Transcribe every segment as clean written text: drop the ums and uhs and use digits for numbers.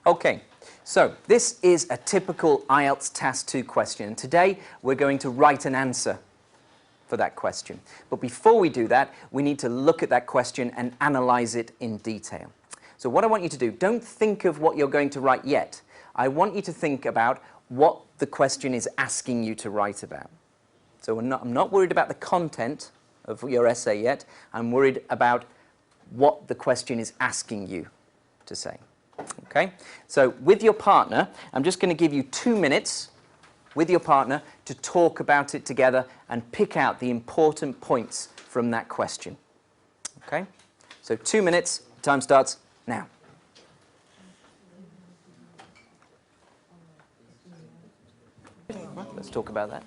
Okay, so this is a typical IELTS Task 2 question. Today we're going to write an answer for that question. But before we do that, we need to look at that question and analyze it in detail. So what I want you to do, don't think of what you're going to write yet. I want you to think about what the question is asking you to write about. So I'm not worried about the content of your essay yet. I'm worried about what the question is asking you to say. Okay, so with your partner, I'm just going to give you 2 minutes with your partner to talk about it together and pick out the important points from that question. Okay, so 2 minutes, time starts now. Let's talk about that.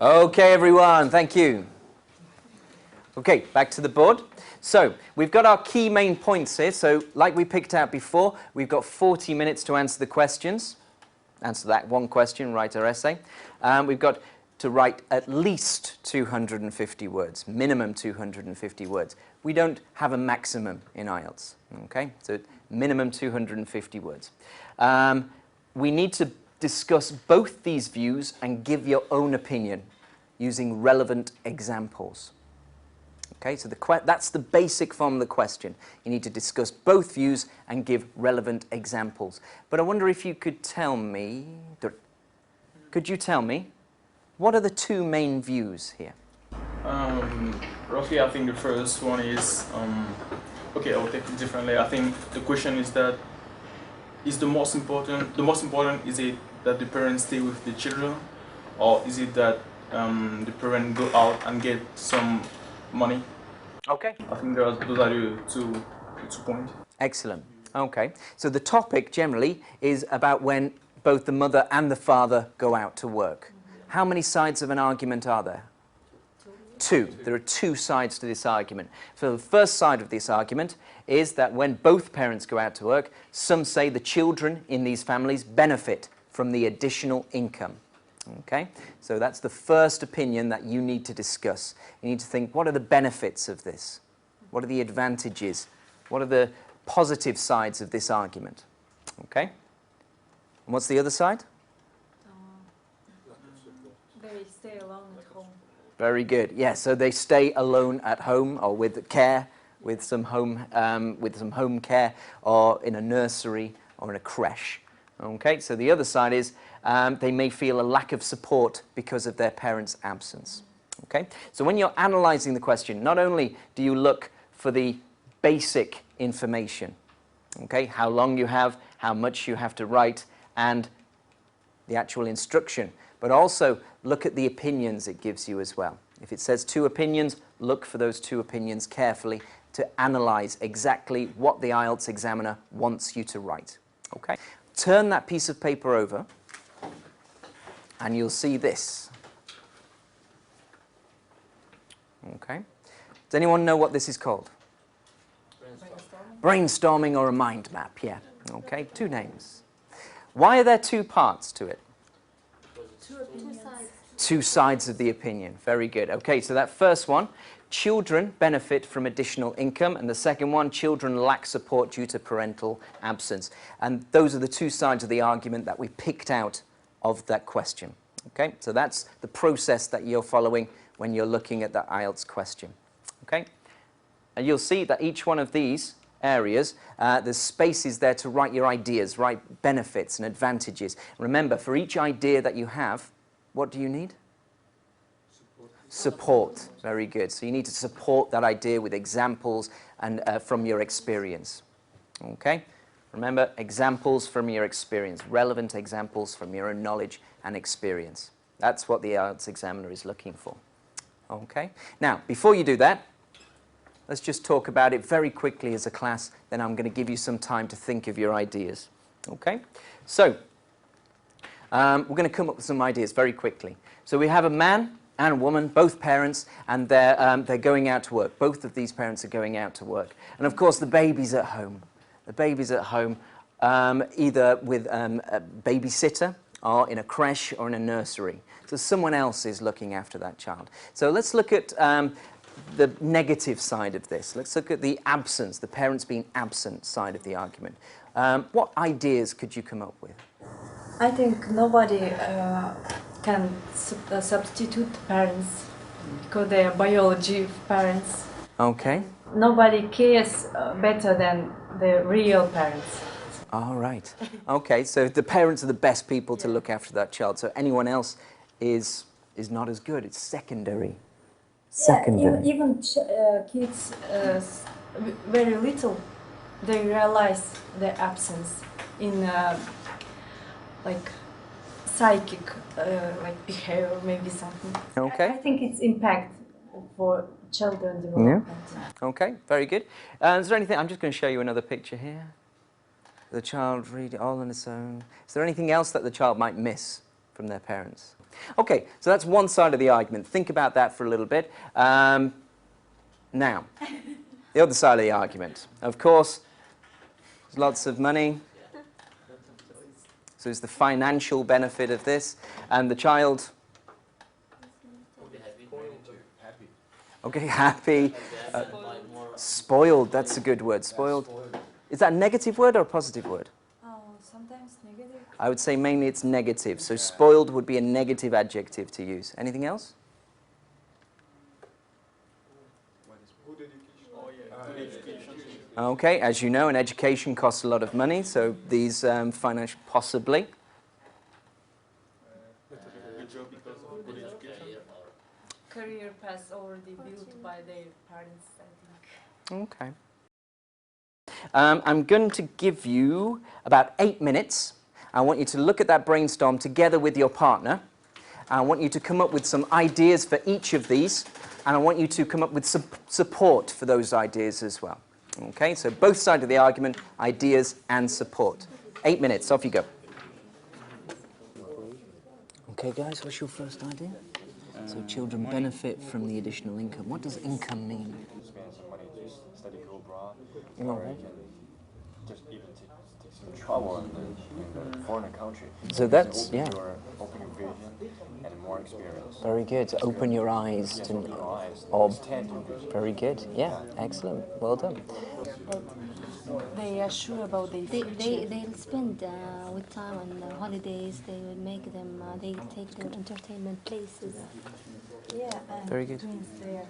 Okay, everyone, thank you. Okay, back to the board. So, we've got our key main points here. So, like we picked out before, we've got 40 minutes to answer the questions. Answer that one question, write our essay. We've got to write at least 250 words, minimum 250 words. We don't have a maximum in IELTS, okay? So, minimum 250 words. We need to discuss both these views and give your own opinion using relevant examples. Okay, so that's the basic form of the question. You need to discuss both views and give relevant examples. But I wonder if you could tell me, what are the two main views here? Roughly, I think the first one is, okay, I'll take it differently. I think the question is that, is the most important, is it that the parents stay with the children, or is it that the parent go out and get some money? Okay. I think those are the two points. Excellent. Okay. So the topic generally is about when both the mother and the father go out to work. How many sides of an argument are there? Two. There are two sides to this argument. So the first side of this argument is that when both parents go out to work, some say the children in these families benefit from the additional income. Okay, so that's the first opinion that you need to discuss. You need to think, what are the benefits of this? What are the advantages? What are the positive sides of this argument? Okay, and what's the other side? They stay alone at home. Very good. Yeah, so they stay alone at home or with care, with some home care, or in a nursery or in a creche. Okay, so the other side is they may feel a lack of support because of their parents' absence. Okay, so when you're analysing the question, not only do you look for the basic information, okay, how long you have, how much you have to write, and the actual instruction, but also look at the opinions it gives you as well. If it says two opinions, look for those two opinions carefully to analyse exactly what the IELTS examiner wants you to write. Okay, turn that piece of paper over, and you'll see this. Okay. Does anyone know what this is called? Brainstorming or a mind map, yeah. Okay, two names. Why are there two parts to it? Two sides of the opinion. Very good. Okay, so that first one, children benefit from additional income, and the second one, children lack support due to parental absence. And those are the two sides of the argument that we picked out of that question. Okay, so that's the process that you're following when you're looking at the IELTS question. Okay, and you'll see that each one of these areas, there's spaces there to write your ideas, write benefits and advantages. Remember, for each idea that you have, what do you need? Support. Very good. So you need to support that idea with examples and from your experience. Okay? Remember, examples from your experience, relevant examples from your own knowledge and experience. That's what the IELTS examiner is looking for. Okay? Now, before you do that, let's just talk about it very quickly as a class, then I'm going to give you some time to think of your ideas. Okay? So, we're going to come up with some ideas very quickly. So we have a man and a woman, both parents, and they're going out to work. Both of these parents are going out to work. And of course, the baby's at home. The baby's at home either with a babysitter or in a creche or in a nursery. So someone else is looking after that child. So let's look at the negative side of this. Let's look at the absence, the parents being absent side of the argument. What ideas could you come up with? I think nobody can substitute parents because they are biology parents. Okay. Nobody cares better than the real parents. All right. Okay, so the parents are the best people to look after that child. So anyone else is not as good. It's secondary. Secondary. Yeah, even kids very little, they realize their absence in like psychic like behavior, maybe something. Okay. I think it's impact for children development. Okay, very good. Is there anything? I'm just going to show you another picture here. The child reading all on its own. Is there anything else that the child might miss from their parents? Okay, so that's one side of the argument. Think about that for a little bit. Now, the other side of the argument. Of course, there's lots of money. So it's the financial benefit of this. And the child... Okay, happy. Spoiled, that's a good word. Spoiled. Is that a negative word or a positive word? Sometimes negative. I would say mainly it's negative. So spoiled would be a negative adjective to use. Anything else? Okay, as you know, an education costs a lot of money, so these financial, possibly. Career paths already built by their parents, I think. Okay. I'm going to give you about 8 minutes. I want you to look at that brainstorm together with your partner. I want you to come up with some ideas for each of these, and I want you to come up with some support for those ideas as well. Okay, so both sides of the argument, ideas and support. 8 minutes, off you go. Okay, guys, what's your first idea? So children benefit from the additional income. What does income mean? Spend some money to study go abroad, Mhm. or you can just even take some trouble in the foreign country. So that's, open yeah. open your vision and more experience. Very good. Open your eyes Yes, to... open your eyes. Or, Extend your vision. very good. Yeah, excellent. Well done. They are sure about their future. They'll spend with time on holidays. They will make them. They take them entertainment places. Yeah, and Very good. means they are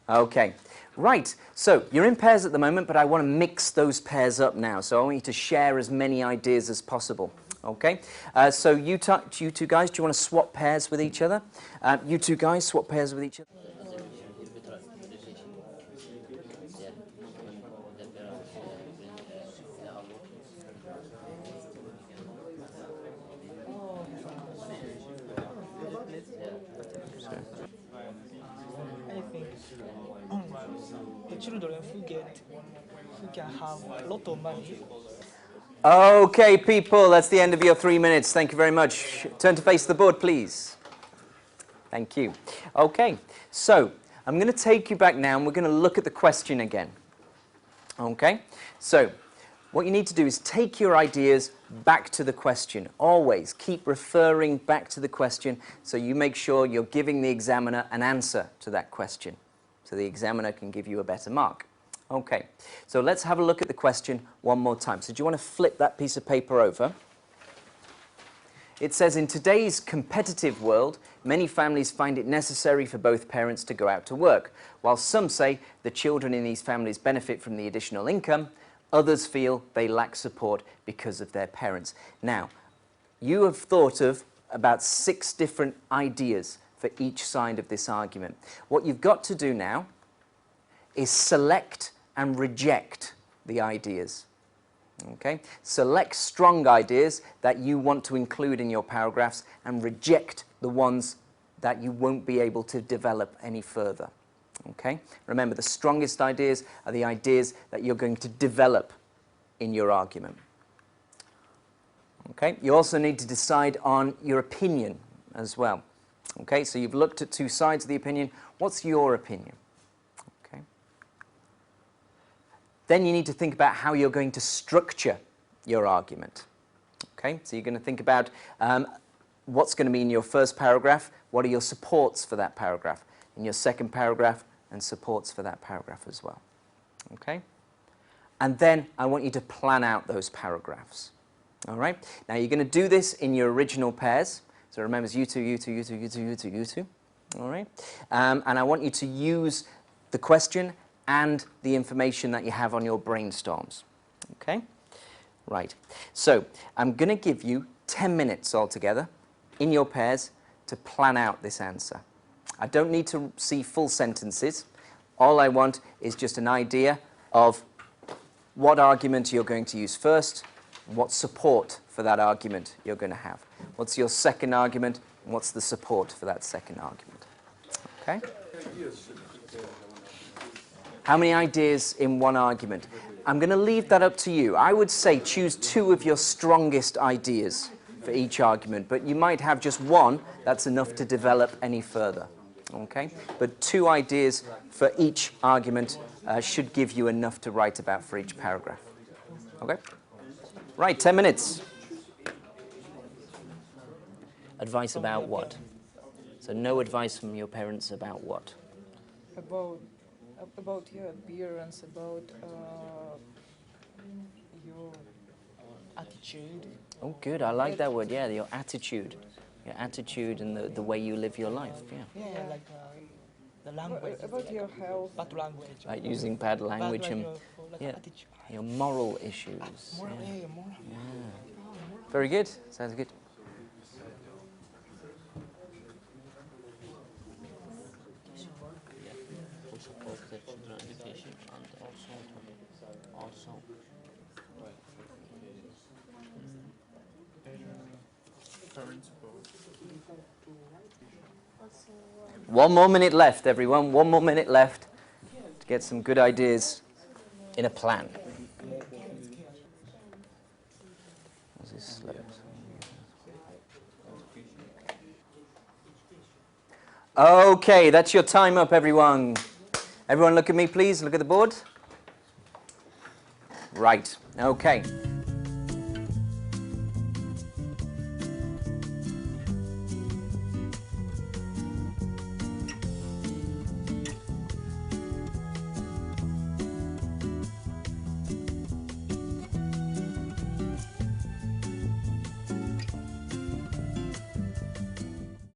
Okay, right, so you're in pairs at the moment, but I want to mix those pairs up now, so I want you to share as many ideas as possible, okay? So you two guys, do you want to swap pairs with each other? You two guys, swap pairs with each other. I think the children who can have a lot of money. Okay, people, that's the end of your 3 minutes. Thank you very much. Turn to face the board, please. Thank you. Okay, so I'm going to take you back now and we're going to look at the question again. Okay, so what you need to do is take your ideas back to the question. Always keep referring back to the question so you make sure you're giving the examiner an answer to that question so the examiner can give you a better mark. Okay, so let's have a look at the question one more time. So do you want to flip that piece of paper over? It says, in today's competitive world, many families find it necessary for both parents to go out to work. While some say the children in these families benefit from the additional income, others feel they lack support because of their parents. Now, you have thought of about 6 different ideas for each side of this argument. What you've got to do now is select and reject the ideas. Okay? Select strong ideas that you want to include in your paragraphs and reject the ones that you won't be able to develop any further. Okay? Remember, the strongest ideas are the ideas that you're going to develop in your argument. Okay, you also need to decide on your opinion as well. Okay, so you've looked at two sides of the opinion. What's your opinion? Okay. Then you need to think about how you're going to structure your argument. Okay, so you're going to think about what's going to be in your first paragraph, what are your supports for that paragraph, in your second paragraph, and supports for that paragraph as well. Okay? And then I want you to plan out those paragraphs. All right? Now you're going to do this in your original pairs. So remember, it's you two, you two, you two, you two, you two, you two. All right? And I want you to use the question and the information that you have on your brainstorms. Okay? Right. So I'm going to give you 10 minutes altogether in your pairs to plan out this answer. I don't need to see full sentences. All I want is just an idea of what argument you're going to use first, what support for that argument you're going to have. What's your second argument, and what's the support for that second argument. Okay? How many ideas in one argument? I'm going to leave that up to you. I would say choose 2 of your strongest ideas for each argument, but you might have just one that's enough to develop any further. Okay? But 2 ideas for each argument should give you enough to write about for each paragraph. Okay? Right, 10 minutes. Advice about what? So no advice from your parents about what? About your appearance, about your attitude. Oh, good. I like that word. Yeah, your attitude. Your attitude and the way you live your life. Yeah. Yeah, like the language. About your health. Bad language. Like using bad language and like yeah, attitude. your moral issues. Moral, Yeah. yeah, moral. Very good. Sounds good. We support the children education and also Parents support. 1 more minute left, everyone. 1 more minute left to get some good ideas in a plan. What's this slow? Okay, that's your time up, everyone. Everyone look at me, please. Look at the board. Right, okay.